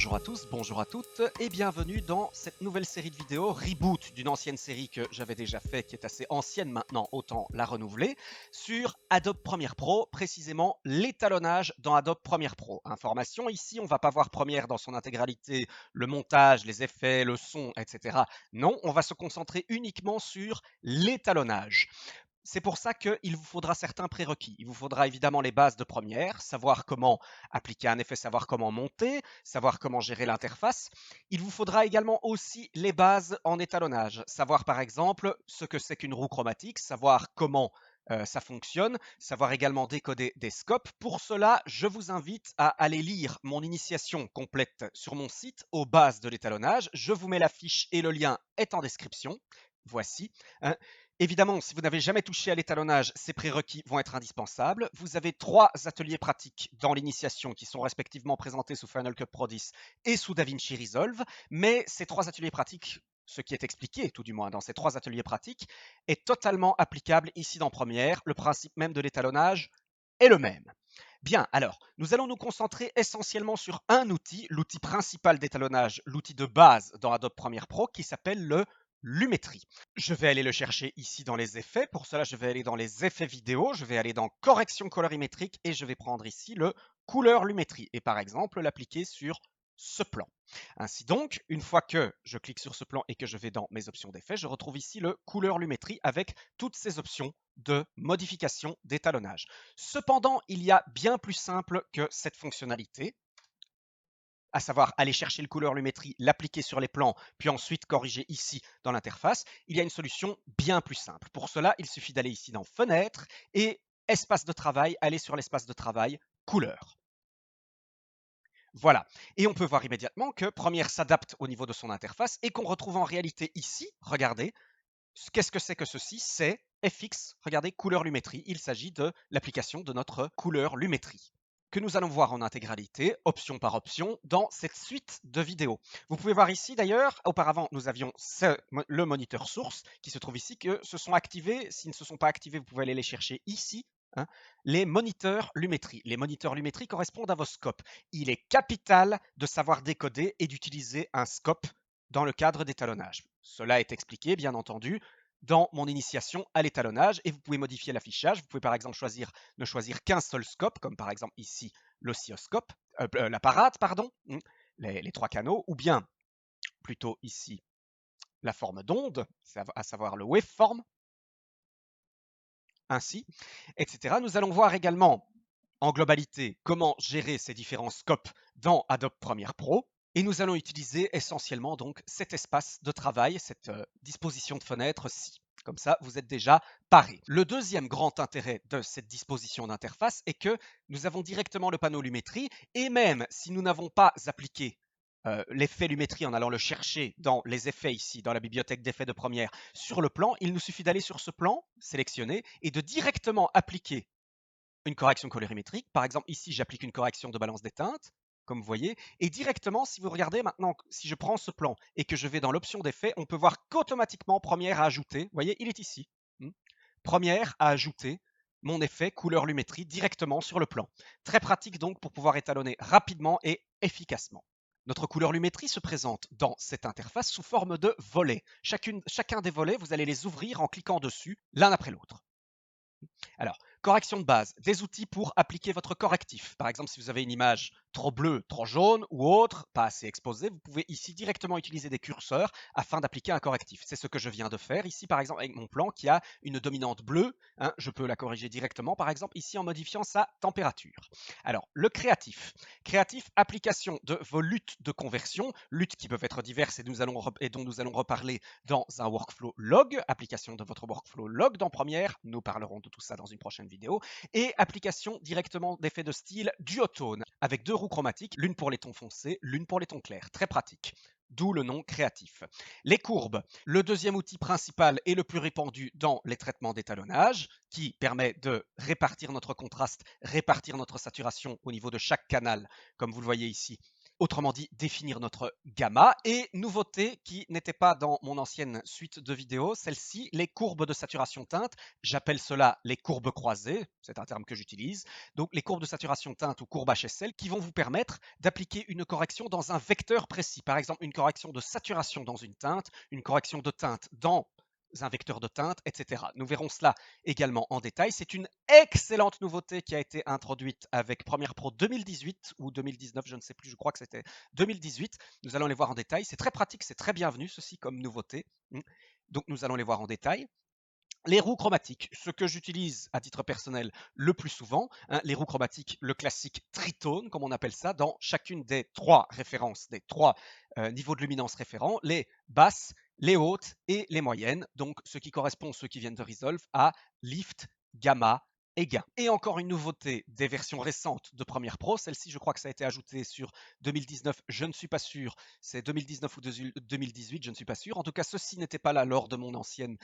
Bonjour à tous, bonjour à toutes et bienvenue dans cette nouvelle série de vidéos reboot d'une ancienne série que j'avais déjà fait, qui est assez ancienne maintenant, autant la renouveler, sur Adobe Premiere Pro, précisément l'étalonnage dans Adobe Premiere Pro. Information, ici on ne va pas voir Premiere dans son intégralité, le montage, les effets, le son, etc. Non, on va se concentrer uniquement sur l'étalonnage. C'est pour ça qu'il vous faudra certains prérequis. Il vous faudra évidemment les bases de Premiere, savoir comment appliquer un effet, savoir comment monter, savoir comment gérer l'interface. Il vous faudra également aussi les bases en étalonnage, savoir par exemple ce que c'est qu'une roue chromatique, savoir comment ça fonctionne, savoir également décoder des scopes. Pour cela, je vous invite à aller lire mon initiation complète sur mon site aux bases de l'étalonnage. Je vous mets la fiche et le lien est en description. Voici. Évidemment, si vous n'avez jamais touché à l'étalonnage, ces prérequis vont être indispensables. Vous avez 3 ateliers pratiques dans l'initiation qui sont respectivement présentés sous Final Cut Pro 10 et sous DaVinci Resolve, mais ces 3 ateliers pratiques, ce qui est expliqué tout du moins dans ces 3 ateliers pratiques, est totalement applicable ici dans Premiere. Le principe même de l'étalonnage est le même. Bien, alors, nous allons nous concentrer essentiellement sur un outil, l'outil principal d'étalonnage, l'outil de base dans Adobe Premiere Pro qui s'appelle le Lumetri. Je vais aller le chercher ici dans les effets. Pour cela, je vais aller dans les effets vidéo, je vais aller dans correction colorimétrique et je vais prendre ici le couleur Lumetri et par exemple l'appliquer sur ce plan. Ainsi donc, une fois que je clique sur ce plan et que je vais dans mes options d'effets, je retrouve ici le couleur Lumetri avec toutes ces options de modification d'étalonnage. Cependant, il y a bien plus simple que cette fonctionnalité, à savoir aller chercher le couleur Lumetri, l'appliquer sur les plans, puis ensuite corriger ici dans l'interface. Il y a une solution bien plus simple. Pour cela, il suffit d'aller ici dans Fenêtre et Espace de travail, aller sur l'espace de travail Couleur. Voilà. Et on peut voir immédiatement que Premiere s'adapte au niveau de son interface et qu'on retrouve en réalité ici, regardez, qu'est-ce que c'est que ceci? C'est FX, regardez, couleur Lumetri. Il s'agit de l'application de notre couleur Lumetri que nous allons voir en intégralité, option par option, dans cette suite de vidéos. Vous pouvez voir ici d'ailleurs, auparavant nous avions le moniteur source qui se trouve ici, que se sont activés. S'ils ne se sont pas activés, vous pouvez aller les chercher ici. Les moniteurs Lumetri. Les moniteurs Lumetri correspondent à vos scopes. Il est capital de savoir décoder et d'utiliser un scope dans le cadre d'étalonnage. Cela est expliqué, bien entendu, dans mon initiation à l'étalonnage et vous pouvez modifier l'affichage. Vous pouvez par exemple ne choisir qu'un seul scope, comme par exemple ici l'oscilloscope, l'apparat, pardon, les 3 canaux, ou bien plutôt ici la forme d'onde, à savoir le waveform, ainsi, etc. Nous allons voir également en globalité comment gérer ces différents scopes dans Adobe Premiere Pro. Et nous allons utiliser essentiellement donc cet espace de travail, cette disposition de fenêtre-ci. Comme ça, vous êtes déjà paré. Le deuxième grand intérêt de cette disposition d'interface est que nous avons directement le panneau Lumetri et même si nous n'avons pas appliqué l'effet Lumetri en allant le chercher dans les effets ici, dans la bibliothèque d'effets de Premiere, sur le plan, il nous suffit d'aller sur ce plan, sélectionner, et de directement appliquer une correction colorimétrique. Par exemple, ici, j'applique une correction de balance des teintes, comme vous voyez. Et directement, si vous regardez maintenant, si je prends ce plan et que je vais dans l'option d'effet, on peut voir qu'automatiquement, Premiere a ajouté, vous voyez, il est ici. Premiere a ajouté mon effet couleur Lumetri directement sur le plan. Très pratique donc pour pouvoir étalonner rapidement et efficacement. Notre couleur Lumetri se présente dans cette interface sous forme de volets. Chacun des volets, vous allez les ouvrir en cliquant dessus l'un après l'autre. Alors, correction de base, des outils pour appliquer votre correctif. Par exemple, si vous avez une image trop bleue, trop jaune ou autre, pas assez exposée, vous pouvez ici directement utiliser des curseurs afin d'appliquer un correctif. C'est ce que je viens de faire ici, par exemple, avec mon plan qui a une dominante bleue. Je peux la corriger directement, par exemple, ici en modifiant sa température. Alors, le créatif. Créatif, application de vos luttes de conversion, luttes qui peuvent être diverses et dont nous allons reparler dans un workflow log, application de votre workflow log dans Premiere. Nous parlerons de tout ça dans une prochaine vidéo. Et application directement d'effets de style duotone, avec 2 roues chromatiques, l'une pour les tons foncés, l'une pour les tons clairs. Très pratique. D'où le nom créatif. Les courbes, le deuxième outil principal et le plus répandu dans les traitements d'étalonnage, qui permet de répartir notre contraste, répartir notre saturation au niveau de chaque canal, comme vous le voyez ici, autrement dit définir notre gamma. Et nouveauté qui n'était pas dans mon ancienne suite de vidéos, celle-ci, les courbes de saturation teinte. J'appelle cela les courbes croisées, c'est un terme que j'utilise. Donc les courbes de saturation teinte ou courbes HSL qui vont vous permettre d'appliquer une correction dans un vecteur précis. Par exemple, une correction de saturation dans une teinte, une correction de teinte dans un vecteur de teinte, etc. Nous verrons cela également en détail. C'est une excellente nouveauté qui a été introduite avec Premiere Pro 2018 ou 2019, je ne sais plus, je crois que c'était 2018. Nous allons les voir en détail. C'est très pratique, c'est très bienvenu ceci comme nouveauté. Donc nous allons les voir en détail. Les roues chromatiques, ce que j'utilise à titre personnel le plus souvent, les roues chromatiques, le classique tritone, comme on appelle ça, dans chacune des trois références, des trois niveaux de luminance référents, les basses, les hautes et les moyennes, donc ce qui correspond, ceux qui viennent de Resolve, à lift, gamma et gain. Et encore une nouveauté des versions récentes de Premiere Pro, celle-ci je crois que ça a été ajouté sur 2019, je ne suis pas sûr, c'est 2019 ou 2018, je ne suis pas sûr. En tout cas, ceci n'était pas là lors de mon ancienne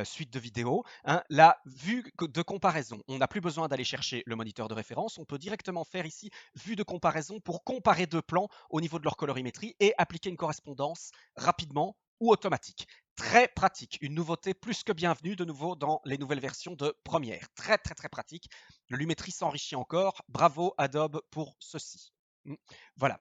suite de vidéos. La vue de comparaison, on n'a plus besoin d'aller chercher le moniteur de référence, on peut directement faire ici vue de comparaison pour comparer deux plans au niveau de leur colorimétrie et appliquer une correspondance rapidement ou automatique. Très pratique, une nouveauté plus que bienvenue de nouveau dans les nouvelles versions de Premiere. Très pratique. Le Lumetri s'enrichit encore. Bravo Adobe pour ceci. Voilà.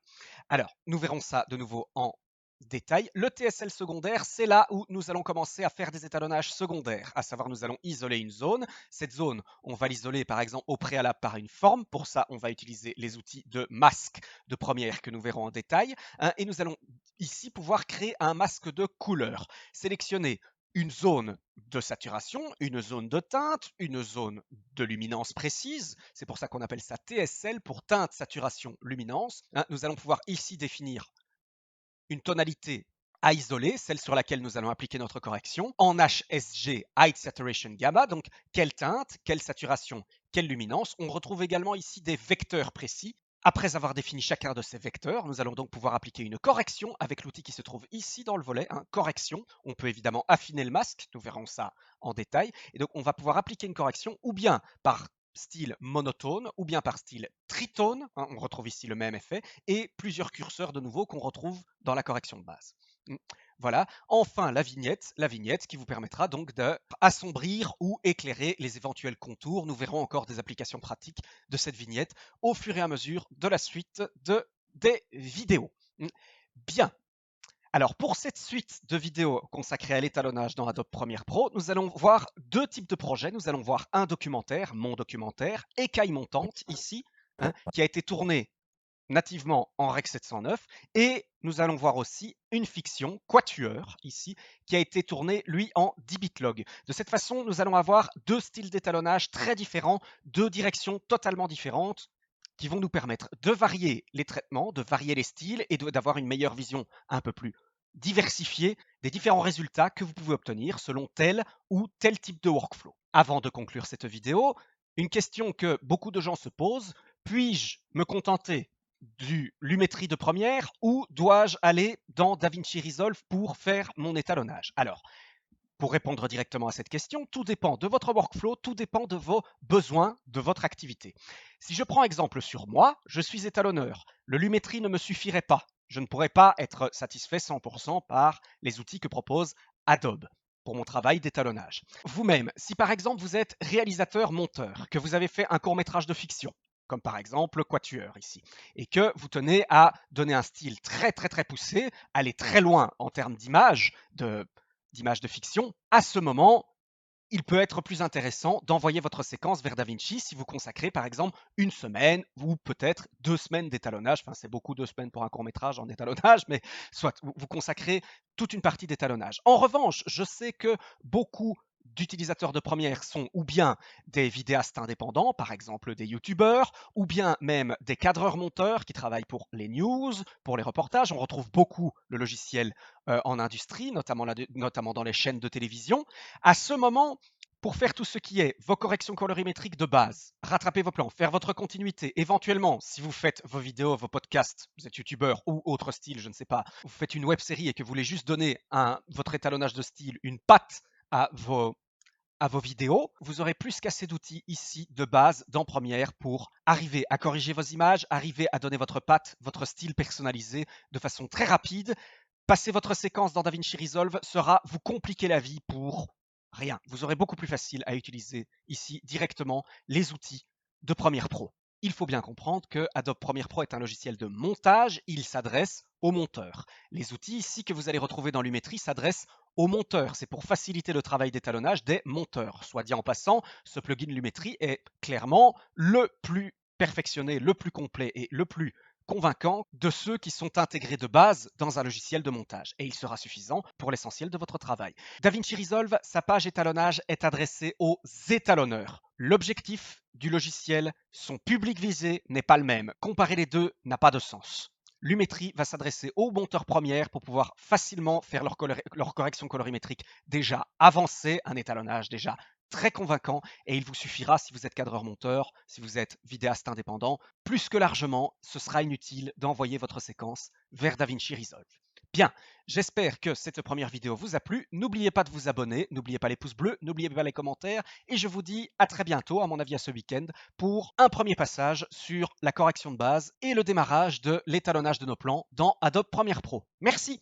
Alors, nous verrons ça de nouveau en détail. Le TSL secondaire, c'est là où nous allons commencer à faire des étalonnages secondaires, à savoir nous allons isoler une zone. Cette zone, on va l'isoler par exemple au préalable par une forme. Pour ça, on va utiliser les outils de masque de Premiere que nous verrons en détail. Et nous allons ici pouvoir créer un masque de couleur. Sélectionner une zone de saturation, une zone de teinte, une zone de luminance précise. C'est pour ça qu'on appelle ça TSL pour teinte, saturation, luminance. Nous allons pouvoir ici définir une tonalité à isoler, celle sur laquelle nous allons appliquer notre correction, en HSG, Height Saturation Gamma, donc quelle teinte, quelle saturation, quelle luminance. On retrouve également ici des vecteurs précis. Après avoir défini chacun de ces vecteurs, nous allons donc pouvoir appliquer une correction avec l'outil qui se trouve ici dans le volet, correction. On peut évidemment affiner le masque, nous verrons ça en détail. Et donc on va pouvoir appliquer une correction ou bien par style monotone ou bien par style tritone, on retrouve ici le même effet, et plusieurs curseurs de nouveau qu'on retrouve dans la correction de base. Voilà. Enfin, la vignette qui vous permettra donc d'assombrir ou éclairer les éventuels contours. Nous verrons encore des applications pratiques de cette vignette au fur et à mesure de la suite des vidéos. Bien. Alors, pour cette suite de vidéos consacrée à l'étalonnage dans Adobe Premiere Pro, nous allons voir deux types de projets. Nous allons voir un documentaire, mon documentaire, Écaille montante, ici, qui a été tourné nativement en Rec 709. Et nous allons voir aussi une fiction, Quatuor, ici, qui a été tournée, lui, en 10-bit log. De cette façon, nous allons avoir deux styles d'étalonnage très différents, deux directions totalement différentes, qui vont nous permettre de varier les traitements, de varier les styles et d'avoir une meilleure vision un peu plus diversifiée des différents résultats que vous pouvez obtenir selon tel ou tel type de workflow. Avant de conclure cette vidéo, une question que beaucoup de gens se posent, puis-je me contenter du Lumetri de Premiere ou dois-je aller dans DaVinci Resolve pour faire mon étalonnage? Alors, pour répondre directement à cette question, tout dépend de votre workflow, tout dépend de vos besoins, de votre activité. Si je prends exemple sur moi, je suis étalonneur. Le Lumetri ne me suffirait pas. Je ne pourrais pas être satisfait 100% par les outils que propose Adobe pour mon travail d'étalonnage. Vous-même, si par exemple vous êtes réalisateur-monteur, que vous avez fait un court-métrage de fiction, comme par exemple Quatuor ici, et que vous tenez à donner un style très poussé, aller très loin en termes d'image, d'image de fiction, à ce moment, il peut être plus intéressant d'envoyer votre séquence vers DaVinci si vous consacrez par exemple une semaine ou peut-être 2 semaines d'étalonnage. Enfin, c'est beaucoup 2 semaines pour un court-métrage en étalonnage, mais soit vous consacrez toute une partie d'étalonnage. En revanche, je sais que beaucoup d'utilisateurs de Premiere sont ou bien des vidéastes indépendants, par exemple des youtubeurs, ou bien même des cadreurs-monteurs qui travaillent pour les news, pour les reportages. On retrouve beaucoup le logiciel en industrie, notamment dans les chaînes de télévision. À ce moment, pour faire tout ce qui est vos corrections colorimétriques de base, rattraper vos plans, faire votre continuité, éventuellement, si vous faites vos vidéos, vos podcasts, vous êtes youtubeur ou autre style, je ne sais pas, vous faites une web série et que vous voulez juste donner votre étalonnage de style, une patte à à vos vidéos, vous aurez plus qu'assez d'outils ici de base dans Premiere pour arriver à corriger vos images, arriver à donner votre patte, votre style personnalisé de façon très rapide. Passer votre séquence dans DaVinci Resolve sera vous compliquer la vie pour rien. Vous aurez beaucoup plus facile à utiliser ici directement les outils de Premiere Pro. Il faut bien comprendre que Adobe Premiere Pro est un logiciel de montage, il s'adresse aux monteurs. Les outils ici que vous allez retrouver dans Lumetri s'adressent aux monteurs. C'est pour faciliter le travail d'étalonnage des monteurs. Soit dit en passant, ce plugin Lumetri est clairement le plus perfectionné, le plus complet et le plus convaincant de ceux qui sont intégrés de base dans un logiciel de montage. Et il sera suffisant pour l'essentiel de votre travail. DaVinci Resolve, sa page étalonnage est adressée aux étalonneurs. L'objectif du logiciel, son public visé n'est pas le même. Comparer les deux n'a pas de sens. Lumetri va s'adresser aux monteurs Premiere pour pouvoir facilement faire leur correction colorimétrique déjà avancée, un étalonnage déjà très convaincant, et il vous suffira, si vous êtes cadreur-monteur, si vous êtes vidéaste indépendant, plus que largement, ce sera inutile d'envoyer votre séquence vers DaVinci Resolve. Bien, j'espère que cette première vidéo vous a plu. N'oubliez pas de vous abonner, n'oubliez pas les pouces bleus, n'oubliez pas les commentaires, et je vous dis à très bientôt, à mon avis à ce week-end, pour un premier passage sur la correction de base et le démarrage de l'étalonnage de nos plans dans Adobe Premiere Pro. Merci!